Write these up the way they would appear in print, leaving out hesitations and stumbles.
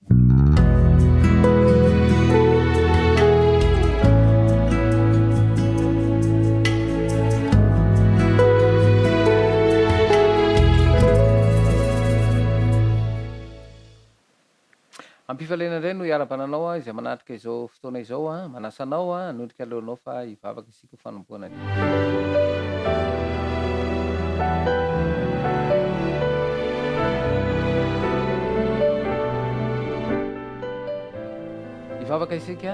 Ampifalena indray no iara-bananao a izay manatrika izao fotoana izao a manasanao a nodrika aleonao fa hivavaka isika ho fanomboana ny hivavaka isika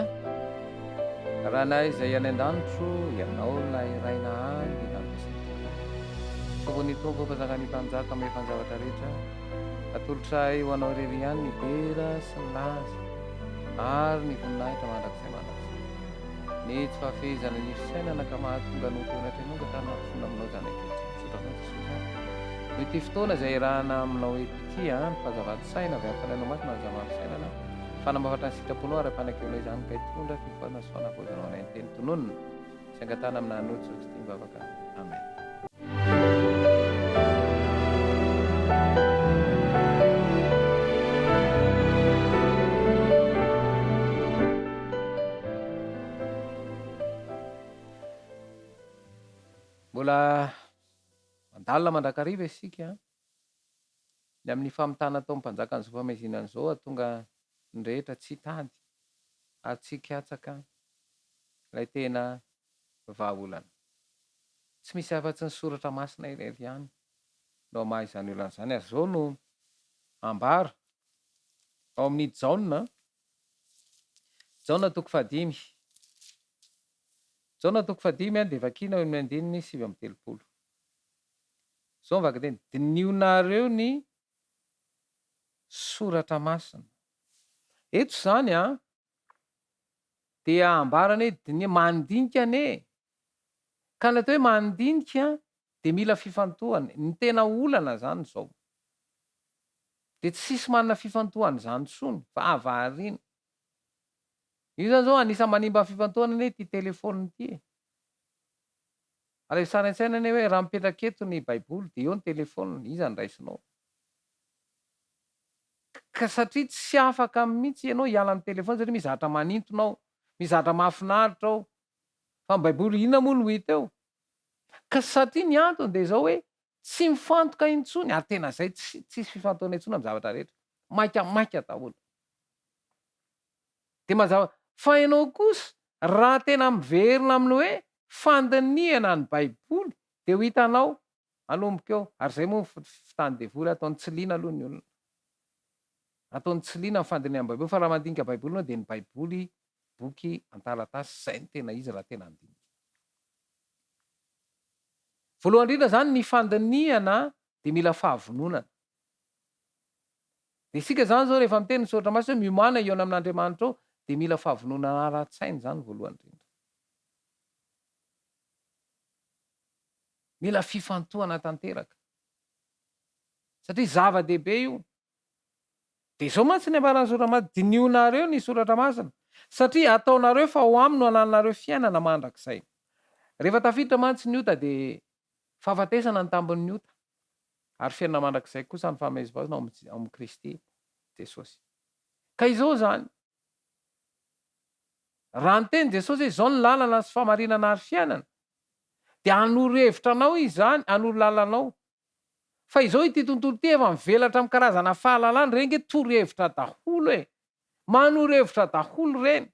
raha nay izay any an-danitro ianao lay raina any nampisika tokony tompo fanjakany mpanjaka ame fanjavatra rehetra atolotra ho anao rery ihany ny bera sy ny laza ary ny voninahitra mandrakizay mandrakizay ny tsy fahafehezana ny fisainana ka mahatonga no tonatranao ka tanafona aminao zany ankehitriny sotra foana Jesosy no ity fotoana izay rahana aminao ety a fazavaty saina avy amin'ny fanainao maty mazavaty sainana fanambavatra ny sitraponao ary mpanakevina izany ka hitondra fifana sy fanavozanao anay ny teny tononona sy angatana amina anotsy Kristy mivavaka amen. Mbola mandalina mandrakariva isika ny amin'ny famitana atao mpanjaka an'izao famezinana izao atonga ny rehetra tsy tady ary tsy katsaka ilay tena vahaolana tsy misy afa-tsy ny soratra masina irery ihany no maha izany olana izany ary zao no ambara ao amin'ny Jaona toko fahadimy Jaona toko fahadimy dia vakina eo amin'ny andininy 7:30 zao mivaka teny dinionareo ny soratra masina eto zany a dia ambarany hoe mandinika ane ka natao hoe mandinika dia mila fifantohana ny tena olana zany zao dia tsisy manana fifantohana zany tsony fa avariana io zany zao anisany manimba fifantohana ane ty telefôny ity ary saran-tsaina ane hoe raha mipetraka eto ny baiboly dia eo ny telefôny iza ny raisinao ka satria tsy afaka mihitsy ianao hiala amin'ny telefôny satria mizatra manintonao mizatra mahafinaritra ao fa ny baiboly inona moa no hita eo ka satria ny antony dia zao hoe tsy mifantoka intsony ary tena zay tsisy fifantohana intsony amin'ny zavatra rehetra maika daholo dia mazava fa ianao kosa raha tena miverina amin'ny hoe fandinihana ny baiboly dia ho hitanao anomboka eo ary zay moa fitany devoly ataony tsy liana aloha ny olona ataony tsy liana ny fandinihana ny baiboly fa raha mandinika baiboly anao dia ny baiboly boky antaratasy zay ny tena izy raha tena andinika voalohany indrindra zany ny fandinihana dia mila fahavononana dia isika zany zao rehefa miteny ny soratra masina hoe miomana eo amin'Andriamanitra ao dia mila fahavononana ara-tsaina zany voalohany indrindra mila fifantohana tanteraka satria zava-dehibe io dia zao mantsy ny ambarany soratra masina dinionareo ny soratra masina satria ataonareo fa ho aminy no ananareo fiainana mandrakizay rehefa tafiditra mantsy ny ota dia fahafatesana ny tambon'ny ota ary fiainana mandrakizay kosa ny fahameziveazana ao amin'ny Kristy Jesosy ka izao zany raha ny teny Jesosy hoe izao ny lalana sy famarinana ary fiainana dia hanoro-hevitra anao izy zany hanoro lalanao fa izao ity tontolo ity efa mivelatra amin'ny karazana fahalalana reny ke toro-hevitra daholo e manoro-hevitra daholo reny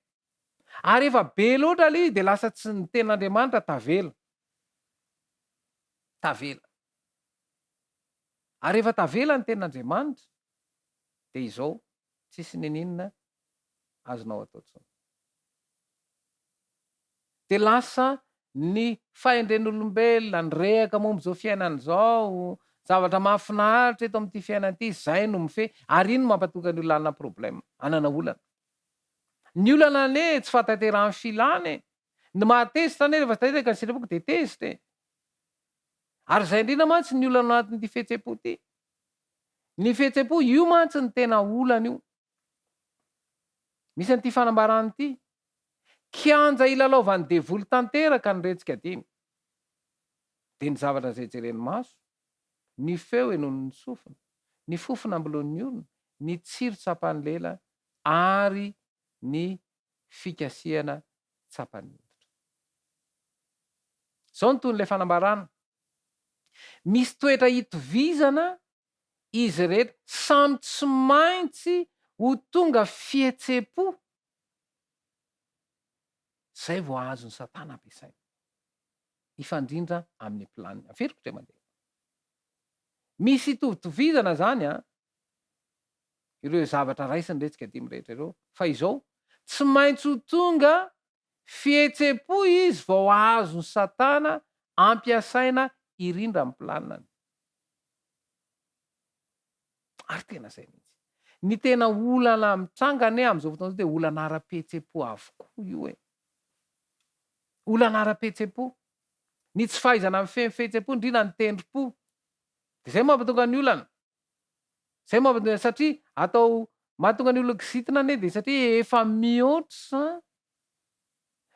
ary efa be loatra ilay izy dia lasa tsy ny ten'Andriamanitra tavela ary efa tavela ny ten'Andriamanitra dia izao tsisy ninina azonao atao tsony dia lasa ny fahendren'olombelona ny rehaka momba izao fiainana izao zavatra mahafinaritra eto amin'ity fiainana ity zay no mifehy ary ino mampatonga ny olona hanana problema hanana olana ny olana ane tsy fahatanterahany filany ny mahatezitra ane rehefa tanteraka ny sitrapoko dia tezitra ary zay indrindra mantsy ny olana anatin'ity fihetsem-po ity ny fihetsem-po io mantsy ny tena olana io misy an'ity fanambarany ity kianja ilalaovan'ny devoly tanteraka ny retsika dimy dia ny zavatra zay jeren'ny maso ny feo enon'ny sofina ny fofona ambolon'ny olona ny tsiro tsapan'ny lela ary ny fikasiana tsapany hoditra. Zao ny toy n'ilay fanambarana. Misy toetra hitovizana izy rehetra, samy tsy maintsy ho tonga fihetse-po. Zay vao azo ny Satana ampiasaina ifandrindra amin'ny planiny. Averiko ndray mandeha. Misy hitovitovizana zany ireo zavatra raisiny resika dimy rehetra ireo, fa izao tsy maintsy ho tonga fihetse-po izy vao azo ny Satana ampiasaina irindra amin'ny planinany. Ary tena zay mihitsy. Ny tena olana mitrangana amin'izao fotoana de olana ara-pihetse-po avokoa io e. Olana ara-pihetse-po. Ny tsy fahaizana amin'ny fihetse-po indrindra ny tendrom-po. De zay mampatonga ny olana. Zay mampatonga satria atao mahatonga ny olona kizitina ane de satria efa mihoatra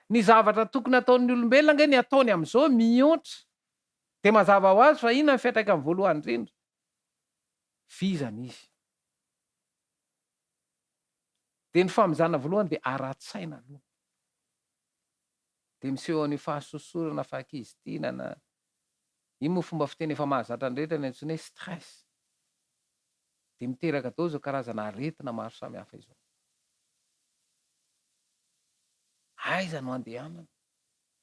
ny zavatra tokony ataon'ny olombelona nge ny ataony amin'izao mihoatra. De mazava ho azy fa inona ny fiantraikany voalohany indrindra? Vizana izy. De ny famizana voalohany de ara-tsaina aloha. De miseho ny fahasosorana, fahakizitinana. Io moa fomba fiteny efa mahazatra ny rehetra ny antsoina hoe stress. De miteraka daholo zao karazana aretina maro samihafa izao. Aiza no andehanana?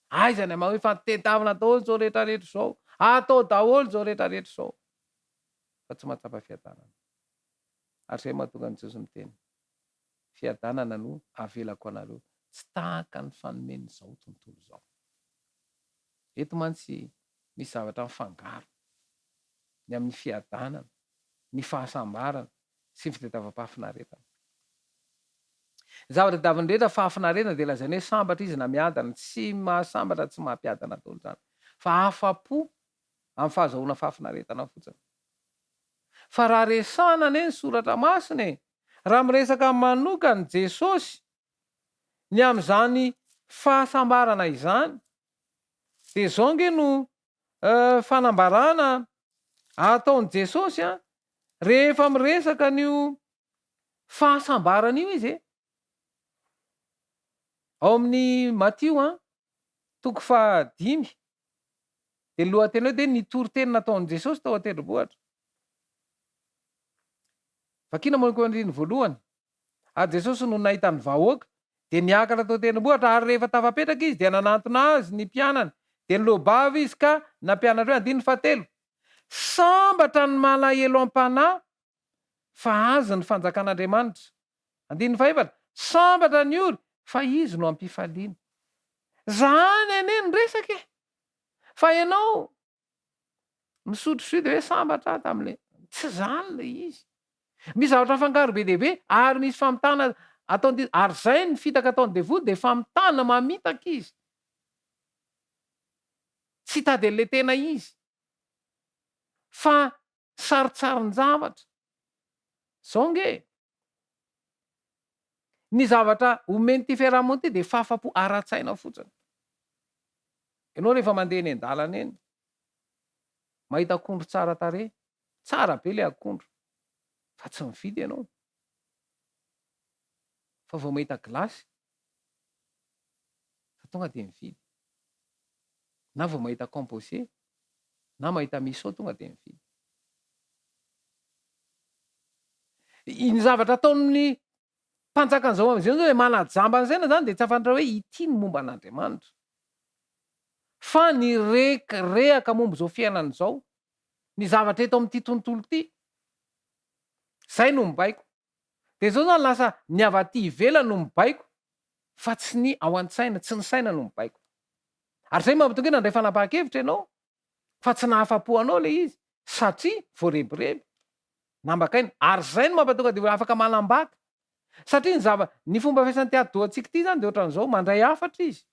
Aiza ny hoe fatetavana daholo zao rehetra rehetra zao. Atao daholo zao rehetra rehetra zao. Fa tsy mahatsapa fiadanana. Ary zay mahatonga ny Jesosy miteny. Fiadanana no avelako anareo. Tsy tahaka ny fanomeny zao tontolo zao. Eto mantsy misy zavatra mifangaro ny amin'ny fiadanana, ny fahasambarana sy ny fitadiavam-pahafinaretana. Zavatra tadiaviny rehetra fahafinaretana de lazainy hoe sambatra izy na miadana, tsy mahasambatra, tsy mahampiadana daholo zany. Fa afa-po amin'ny fahazahoana fahafinaretana fotsiny. Fa raha resahana ane ny soratra masina e, raha miresaka manokana Jesosy ny amin'izany fahasambarana izany, de zao nge no fanambarana ataon'i Jesosy rehefa miresaka an'io fahasambarana io izy. Ao amin'ny Matio 5 de lohateny hoe de nitory-teny nataon'i Jesosy tao an-tendrombohitra. Vakina moa ny voalohany. Jesosy no nahita ny vahoaka de niakatra tao an-tendrombohitra ary rehefa tafapetraka izy de nanantona azy ny mpianany. De nilobava izy ka nampianatra hoe andiny fahatelo. Sambatra ny malahelo am-panahy fa azy ny fanjakan'Andriamanitra. Andiny fahaefatra. Sambatra ny ory fa izy no ampifaliana. Zany ane ny resaka. Fa ianao misotro de hoe sambatra tam'le. Tsy zany le izy. Misy zavatra fangaro be dehibe ary misy famitana ataony ary zay ny fitaka ataony devoly de famitana mamitaka izy. Tsy tady an'le tena izy. Fa sarotsaron-javatra. Zao nge. Ny zavatra omeny ty fiarahamonina ty de fahafa-po ara-tsaina fotsiny. Ianao rehefa mandeha eny an-dalana eny, mahita akondro tsara tarehy, tsara be le akondro, fa tsy mividy ianao. Fa vao mahita glasy, fa tonga de mividy. Na vao mahita composé, na mahita misao tonga de mividy. Ny zavatra ataon'ny mpanjakan'izao amin'izay hoe manajamba an'izay zany de tsy afantatra hoe ity ny momba an'Andriamanitra. Fa ny rehaka momba izao fiainana izao, ny zavatra eto amin'ity tontolo ity, zay no mibaiko. De zao zany lasa ny avy aty ivelany no mibaiko, fa tsy ny ao an-tsaina, tsy ny saina no mibaiko. Ary zay mampitonga hoe nandray fanapahakevitra ianao, fa tsy nahafa-po anao le izy, satria voarebireby, nambakaina. Ary zay no mampatonga de afaka manambaka. Satria ny fomba fiasan'ny ady-dohantsika ity zany de ohatran'izao, mandray hafatra izy.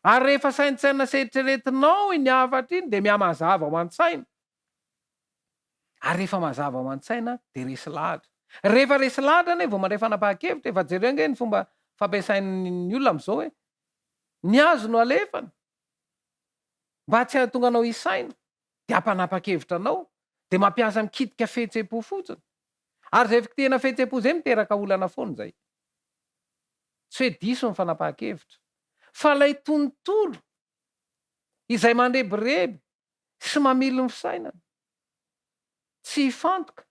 Ary rehefa saintsaina seritreretinao iny hafatra iny de mihamazava ao an-tsaina. Ary rehefa mazava ao an-tsaina de resy lahatra. Rehefa resy lahatra ane vao mandray fanapahakevitra, efa jereo nge ny fomba fampiasain'ny olona am'izao hoe ny azo no alefana mba tsy hahatonga anao hisaina de hampanapa-kevitra anao de mampiasa mikitika fihetse-po fotsiny. Ary zay tena fihetsem-po zay miteraka olana foana zay. Tsy hoe diso ny fanapahan-kevitra. Fa ilay tontolo izay mandrebireby sy mamily ny fisainana tsy hifantoka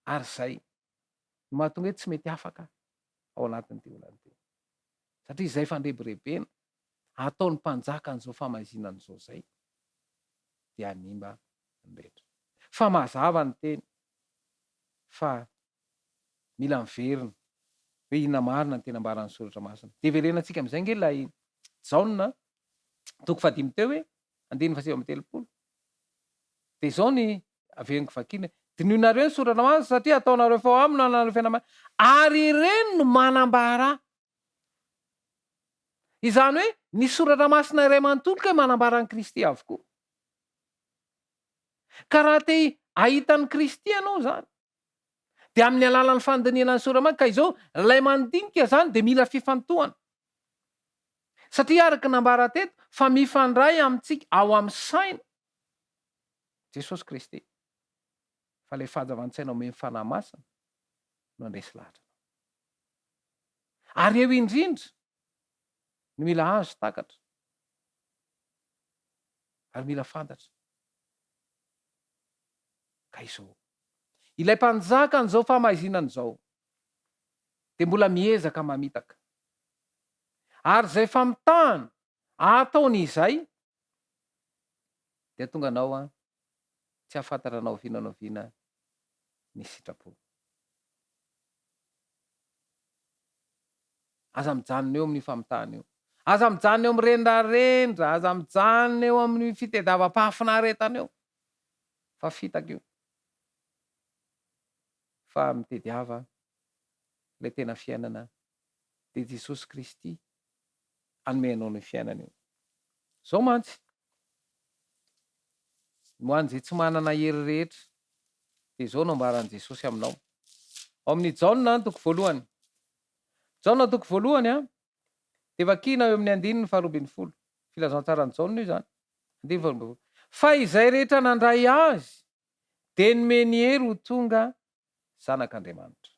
ary zay no mahatonga hoe tsy mety afaka ao anatin'ity olana ity. Satria izay fandrebirebena ataon'ny mpanjaka an'izao famahizinana izao zay dia hanimba ny rehetra. Fa mazava ny teny fa mila miverina hoe inona marina ny tena ambaran'ny soratra masina. De verenantsika amin'izay nge ilay Jaona toko 5 teo hoe 17:30. De izao ny averiko vakiana, dinionareo ny soratra masina satria ataonareo fao aminy nanareo fiainana ary ireny no manambara. Izany hoe ny soratra masina iray manontolo ka manambara ny Kristy avokoa. Ka raha te ahita ny Kristy ianao zany, de amin'ny alalan'ny fandiniana ny soratra masina, ka izao ilay mandinika zany de mila fifantohana. Satria araka nambara teto fa mifandray amintsika ao amin'ny saina Jesosy Kristy. Fa ilay fahazavan-tsaina omeny fanahy masina no andresy lahatra. Ary eo indrindra no mila azo takatra ary mila fantatra. Ka izao ilay mpanjaka an'izao famahizinana izao de mbola miezaka mamitaka. Ary zay famitahana ataony izay de tonga anao tsy hafantatra anao vinanaoviana ny sitrapo. Aza mijanona eo amin'ny famitahana eo. Aza mijanona eo amin'ny rendrarendra, aza mijanona eo amin'ny fitediavam-pahafinaretana eo. Fa fitaka io. Fa mitediava ilay tena fiainana de Jesosy Kristy anomenao ny fiainana io. Zao mantsy ho an'izay tsy manana hery rehetra de izao no ambaran'i Jesosy aminao. Ao amin'ny Jaona toko 1. Jaona toko 1 de vakiana eo amin'ny 9:20. Filazantsara ny Jaona io zany. 9:20. Fa izay rehetra nandray azy de nomeny hery ho tonga zanak'Andriamanitra.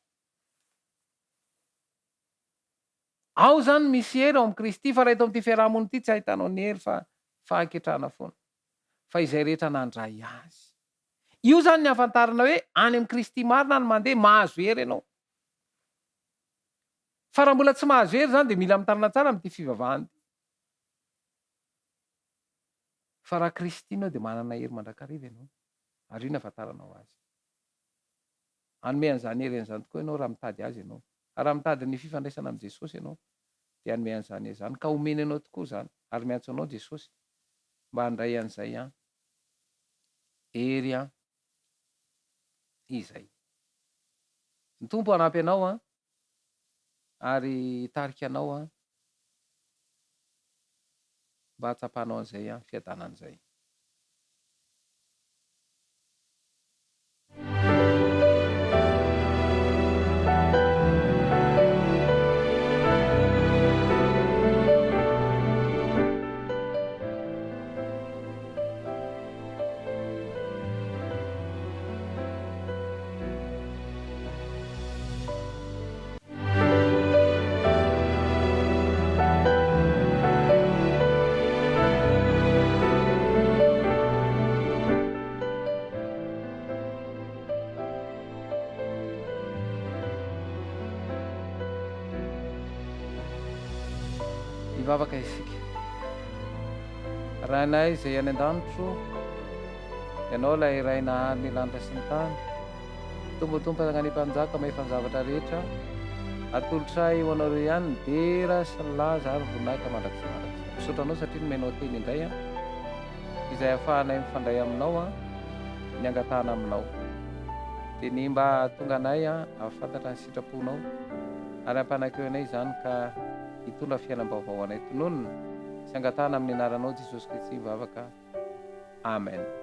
Ao zany misy hery ao amin'ny Kristy, fa raha eto amin'ity fiarahamonina ity tsy ahitanao ny hery fa fahaketrana foana. Fa izay rehetra nandray azy. Io zany ny ahafantarana hoe any amin'ny Kristy marina ny mandeha mahazo hery ianao. Fa raha mbola tsy mahazo hery zany de mila mitarina tsara amin'ity fivavahana ity. Fa raha Kristy ianao de manana hery mandrakariva ianao. Ary io ny ahafantaranao azy. Anome an'izany hery an'izany tokoa ianao raha mitady azy ianao. Raha mitady ny fifandraisana amin'ny Jesosy ianao de anome an'izany hery izany ka omeny anao tokoa zany. Ary miantso anao Jesosy mba handray an'izay hery izay. Ny Tompo hanampy anao ary hitarika anao mba hatsapanao an'izay fiadanan'izay. Ivavaka isika. Rahanay izay any an-danitro, ianao ilay iray nahary ny lanitra sy ny tany. Tombotompo ny mpanjaka mahita ny zavatra rehetra. Atolotray ho anareo ihany ny dera sy ny laza ary voninahitra mandrakizay mandrakizay. Misaotra anao satria nomenao teny indray izay ahafahanay mifandray aminao ny angatahana aminao. De ny mba tonga anay ahafantatra ny sitraponao ary hampanakeo anay izany ka hitondra fiainam-baovao anay tononona sy angatahana amin'ny anaranao Jesosy Kristy mivavaka. Amen.